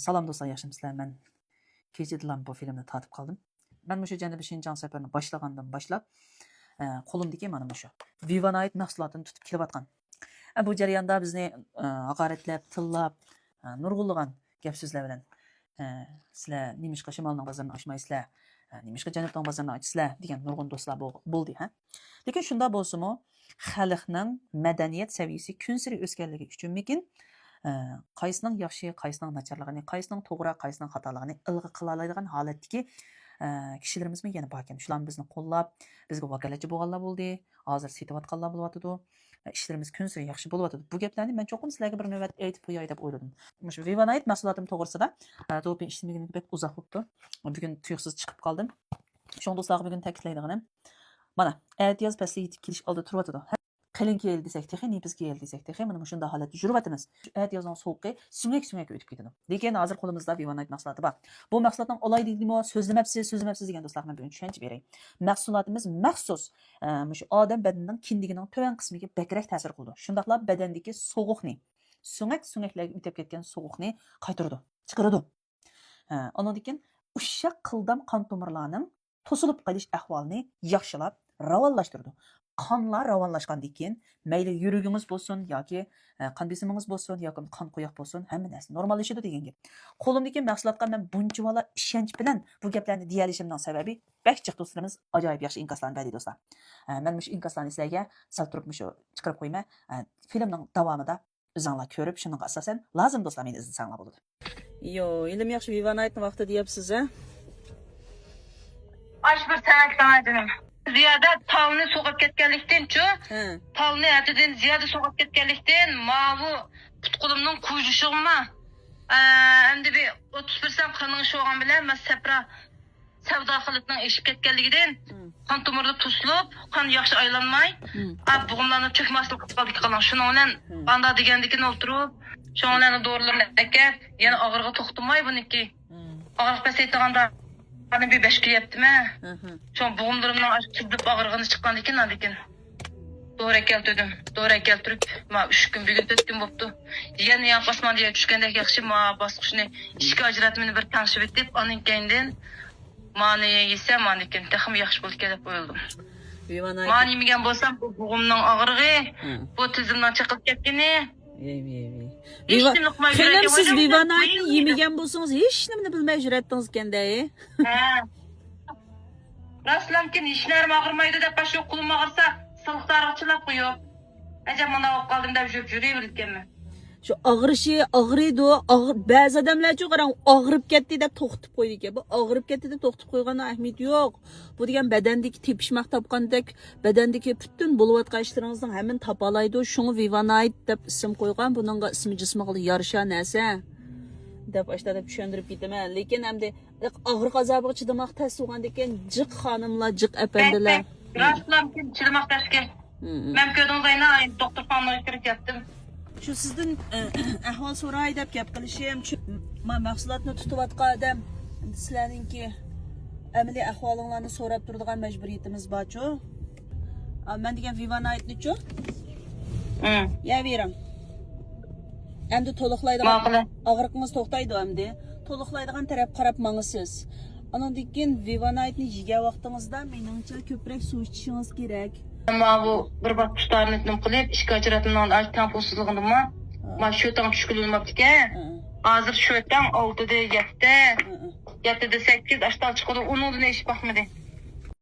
Salam dostlar, yaxshimisilar? Men kechadilan bu filmni tatib qoldim. Men o'sha Janubiy Shinjon safarini boshlagandan boshlab qo'limdagi mana shu Vivanite mahsulotini tutib kelayotgan. Bu jarayonda bizni haqoratlab, tillab, nurg'unlagan gap so'zlar bilan sizlar nimishqa shimolning bozorini ochmaysizlar, nimishqa janubning bozorini ochsizlar degan nurg'un do'stlar bo'ldi, ha. Lekin shunda bo'lsa-mu, xalqning madaniyat saviyasi kun sari o'sganligi uchunmikin qaysining yaxshi, qaysining nacharligini, qaysining to'g'ri, qaysining xatoligini ilg'i qila oladigan holatdagi kishilarimizmi yana bor ekan. Shular bizni qo'llab, bizga vakolatchi bo'lganlar bo'ldi, hozir setayotganlar bo'lyotidi. İşlerimiz kun sari yaxshi bo'lyotidi. Bu gaplarni men cho'qim sizlarga bir navbat aytib qo'yay deb o'yladim. Shu Vivanite mahsulotim to'g'risida to'g'ri ishlamagani deb uzoq bo'libdi. Bugun tuyuqsiz chiqib qoldim. Shunga do'stlarga bugun ta'kidlaydiganim mana aytiyoz pasli yetib kelish oldi turyotidi. Qilinki el desek texi, nipizki el desek texi, mana shunda holatda yuribamiz. Aytiyozning so'qi sumak o'tib ketadi. Lekin hozir qo'limizda Vivanite mahsuloti bor. Bu mahsulotning olay deydimi, so'zlamabsiz degan do'stlarga bugun tushuncha beray. Mahsulotimiz maxsus shu odam badanining kindigining to'van qismiga bakrak ta'sir qildi. Shundaqla badandagi so'g'uqni, so'ngaklarga o'tib ketgan so'g'uqni qaytardi, chiqaradi. Ondan keyin ushshaq qildam qon tomirlarining to'silib qolish ahvolini yaxshilab, ravonlashtirdi. Qonlar ravonlashgandan keyin mayli yuragingiz bo'lsin yoki qon besimingiz bo'lsin yoki qon qo'yoq bo'lsin, hamma narsa normallashadi degan gap. Qo'limdagi mahsulotga men bunchavala ishonch bilan bu gaplarni deyalishimning sababi bakchiq do'stlarimiz ajoyib yaxshi inkaslarni berdi do'stlar. Men shu inkaslarni sizlarga sal turib shu chiqarib qo'ymay, filmning davomida o'zinglar ko'rib, shuning asosan lozim do'stlar meni izlasanglar bo'ladi. Yo, ilm yaxshi Vivanite'ning vaqti deyapsiz, ha? Aş bir sanatlamadın. Ziyada tavını soğuk ketkenlikten tavını etedin ziyada soğuk ketkenlikten mavu putkulumdan kuyuşuğuma hem de bir 31 kanın şoğan bile ben sepra sevda kılıktan eşip ketkenlikten kan tomurda tuslub kan yaxşı aylanmay buğumlanıp çökmezlik kaldık kalan şununla anda degendikin oturup şununla doğrularını ekep yani ağırga toxtumay bununki ağırlık beseytağında Bana bir 5 gün yaptım ha. Şu an boğumlarımdan açıp ağırgını çıkan dikin. Doğru keltirdim. Doğru keltirip ma 3 gün bir gün 4 gün boptu. Yani yapasman diye düşkendek yakşı ma basqışını işki ajratmını bir tanışıp etip onun kendinden mani yesem manikin taxım yaxşı bo'ldi kelip qo'yildim. Mani yemigen bolsam bu boğumdan ağırgı, bu tizimden çıkıp ketgeni. Film siz Vivanite'ni yemigen bo'lsangiz hech nimani bilmay juratdingiz ekanda. Raslamkin ishlerim og'irmaydi deb shu qo'lim og'irsa silqtarga chilab qo'yib. Ajab mana olib qoldim deb yuraverganman. Shu og'rishi og'riydi, ba'zi odamlarcha qarang og'rib ketdi deb to'xtatib qo'ydi ekan. Bu og'rib ketdi deb to'xtatib qo'yganning ahamiyati yo'q. Bu degan badandagi tepishmoq topgandek, badandagi butun bo'layotgan ishlaringizning hammani topalaydi. Shuni Vivanite deb ism qo'ygan. Buningga ismi jismiga yarasha narsa deb ashtada tushuntirib ketaman. Lekin hamda og'riq azobiga chidamoq tas bo'lgandan keyin jiq xonimlar, jiq apandilar. Raslamkin chidamoq tasga. Men ko'rdingizayna doktorxonaga kirib ketdim. Şu sizden ahval soray deb gap qilishim, men mahsulotni tutayotgan odam sizlarninki amaliy ahvolinglarni so'rab turadigan majburiyatimiz bor-ku. Men degan Vivanite'ni-chu? Yavering. Endi to'liqlaydigan og'riqingiz to'xtaydi endi. To'liqlaydigan taraf qarab mangisiz. Andan keyin Vivanite'ni yegan vaqtingizda meningcha ko'proq suv ichishingiz kerak. Ama bu bir bak kuşlarını qilib ishga ajratımdan az temposuzluğunda ma şu tam tushkunlanmabdi ekan. Hozir shu tam 6'da 7'de 8 ashtal chiqadi, 10'dan eshib baxmadi.